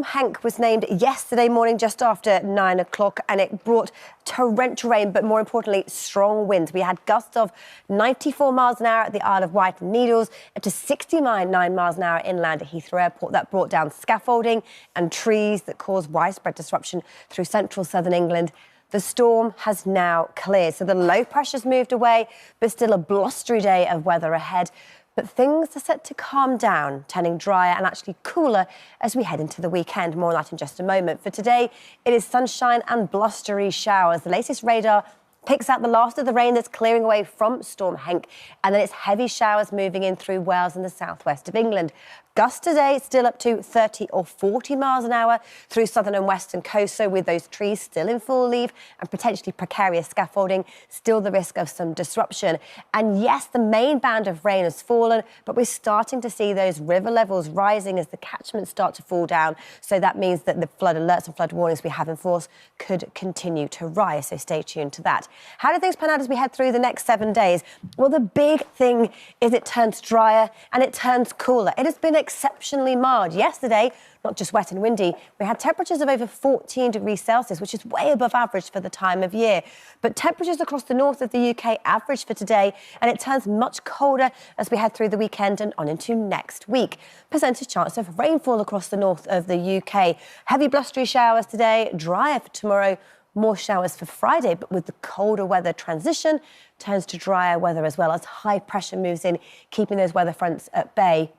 Storm Hank was named yesterday morning just after 9 o'clock, and it brought torrential rain, but more importantly, strong winds. We had gusts of 94 miles an hour at the Isle of Wight and Needles, up to 69 miles an hour inland at Heathrow Airport. That brought down scaffolding and trees that caused widespread disruption through central southern England. The storm has now cleared, so the low pressure's moved away, but still a blustery day of weather ahead. But things are set to calm down, turning drier and actually cooler as we head into the weekend. More on that in just a moment. For today, it is sunshine and blustery showers. The latest radar picks out the last of the rain that's clearing away from Storm Hank, and then it's heavy showers moving in through Wales and the southwest of England. Gusts today still up to 30 or 40 miles an hour through southern and western coast, so with those trees still in full leaf and potentially precarious scaffolding, still the risk of some disruption. And yes, the main band of rain has fallen, but we're starting to see those river levels rising as the catchments start to fall down. So that means that the flood alerts and flood warnings we have in force could continue to rise, so stay tuned to that. How do things pan out as we head through the next 7 days? Well, the big thing is it turns drier and it turns cooler. It has been exceptionally mild. Yesterday, not just wet and windy, we had temperatures of over 14 degrees Celsius, which is way above average for the time of year. But temperatures across the north of the UK average for today, and it turns much colder as we head through the weekend and on into next week. Percentage chance of rainfall across the north of the UK. Heavy blustery showers today, drier for tomorrow, more showers for Friday, but with the colder weather transition, turns to drier weather as well as high pressure moves in, keeping those weather fronts at bay.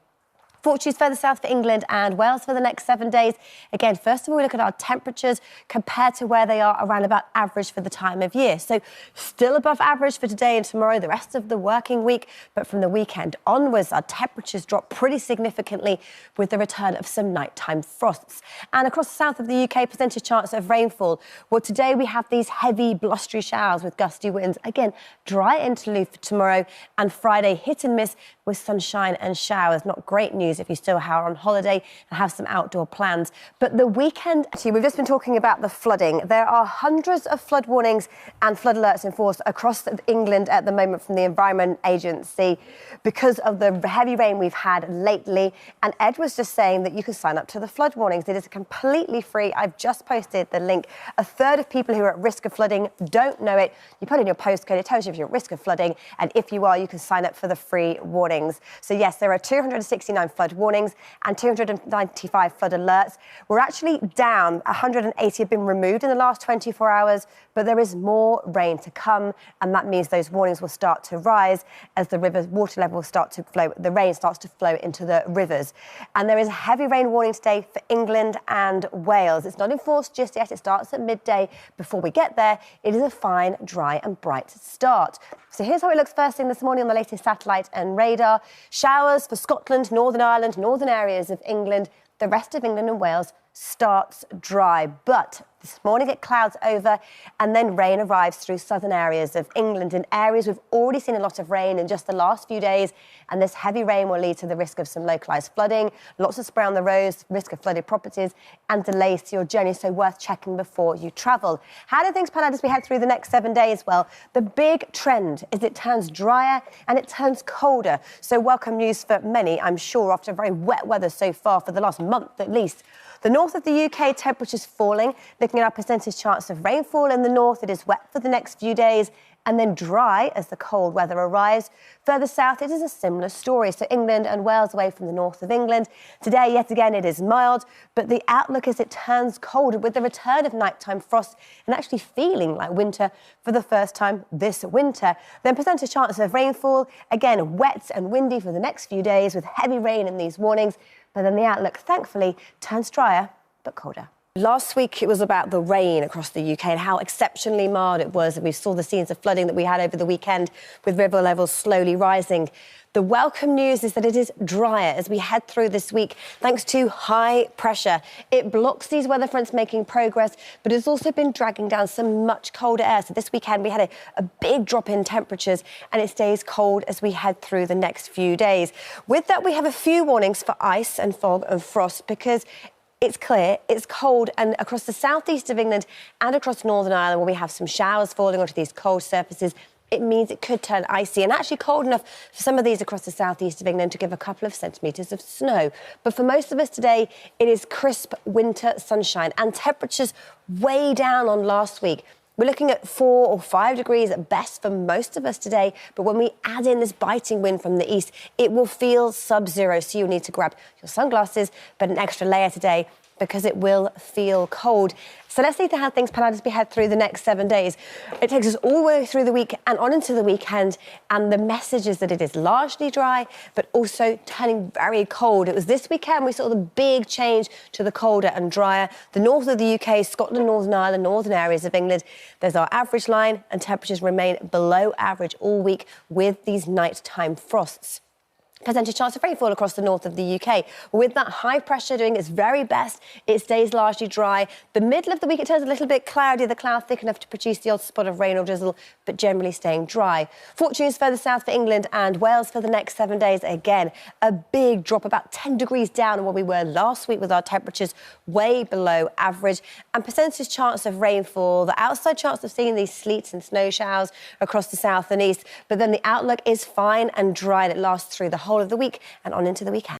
Fortunes further south for England and Wales for the next 7 days. Again, first of all, we look at our temperatures compared to where they are around about average for the time of year. So still above average for today and tomorrow, the rest of the working week. But from the weekend onwards, our temperatures drop pretty significantly with the return of some nighttime frosts. And across the south of the UK, percentage chance of rainfall. Well, today we have these heavy blustery showers with gusty winds. Again, dry interlude for tomorrow, and Friday hit and miss with sunshine and showers. Not great news if you still are on holiday and have some outdoor plans. But the weekend, actually, we've just been talking about the flooding. There are hundreds of flood warnings and flood alerts in force across England at the moment from the Environment Agency because of the heavy rain we've had lately. And Ed was just saying that you can sign up to the flood warnings. It is completely free. I've just posted the link. A third of people who are at risk of flooding don't know it. You put in your postcode, it tells you if you're at risk of flooding, and if you are, you can sign up for the free warnings. So yes, there are 269 flood warnings and 295 flood alerts. We're actually down. 180 have been removed in the last 24 hours, but there is more rain to come, and that means those warnings will start to rise as the river's water level start to flow. The rain starts to flow into the rivers. And there is a heavy rain warning today for England and Wales. It's not enforced just yet. It starts at midday. Before we get there, it is a fine, dry and bright start. So here's how it looks first thing this morning on the latest satellite and radar. Showers for Scotland, Northern Ireland, northern areas of England. The rest of England and Wales starts dry. But this morning it clouds over and then rain arrives through southern areas of England. In areas we've already seen a lot of rain in just the last few days, and this heavy rain will lead to the risk of some localised flooding, lots of spray on the roads, risk of flooded properties and delays to your journey, so worth checking before you travel. How do things pan out as we head through the next 7 days? Well, the big trend is it turns drier and it turns colder. So welcome news for many, I'm sure, after very wet weather so far for the last month at least. The north of the UK, temperatures falling. Looking at our percentage chance of rainfall in the north, it is wet for the next few days and then dry as the cold weather arrives. Further south, it is a similar story. So England and Wales away from the north of England. Today, yet again, it is mild, but the outlook is it turns colder with the return of nighttime frost and actually feeling like winter for the first time this winter. Then percentage chance of rainfall, again, wet and windy for the next few days with heavy rain in these warnings. But then the outlook, thankfully, turns drier but colder. Last week, it was about the rain across the UK and how exceptionally mild it was. We saw the scenes of flooding that we had over the weekend with river levels slowly rising. The welcome news is that it is drier as we head through this week, thanks to high pressure. It blocks these weather fronts making progress, but it's also been dragging down some much colder air. So this weekend, we had a big drop in temperatures, and it stays cold as we head through the next few days. With that, we have a few warnings for ice and fog and frost because it's clear, it's cold, and across the southeast of England and across Northern Ireland, where we have some showers falling onto these cold surfaces, it means it could turn icy and actually cold enough for some of these across the southeast of England to give a couple of centimetres of snow. But for most of us today, it is crisp winter sunshine and temperatures way down on last week. We're looking at 4 or 5 degrees at best for most of us today, but when we add in this biting wind from the east, it will feel sub-zero, so you'll need to grab your sunglasses, but an extra layer today because it will feel cold. So let's see how things pan out as we head through the next 7 days. It takes us all the way through the week and on into the weekend, and the message is that it is largely dry, but also turning very cold. It was this weekend we saw the big change to the colder and drier. The north of the UK, Scotland, Northern Ireland, northern areas of England, there's our average line, and temperatures remain below average all week with these nighttime frosts. Percentage chance of rainfall across the north of the UK. With that high pressure doing its very best, it stays largely dry. The middle of the week, it turns a little bit cloudy, the cloud thick enough to produce the odd spot of rain or drizzle, but generally staying dry. Fortunes further south for England and Wales for the next 7 days. Again, a big drop, about 10 degrees down on where we were last week with our temperatures way below average. And percentage chance of rainfall, the outside chance of seeing these sleets and snow showers across the south and east. But then the outlook is fine and dry, and it lasts through the whole of the week and on into the weekend.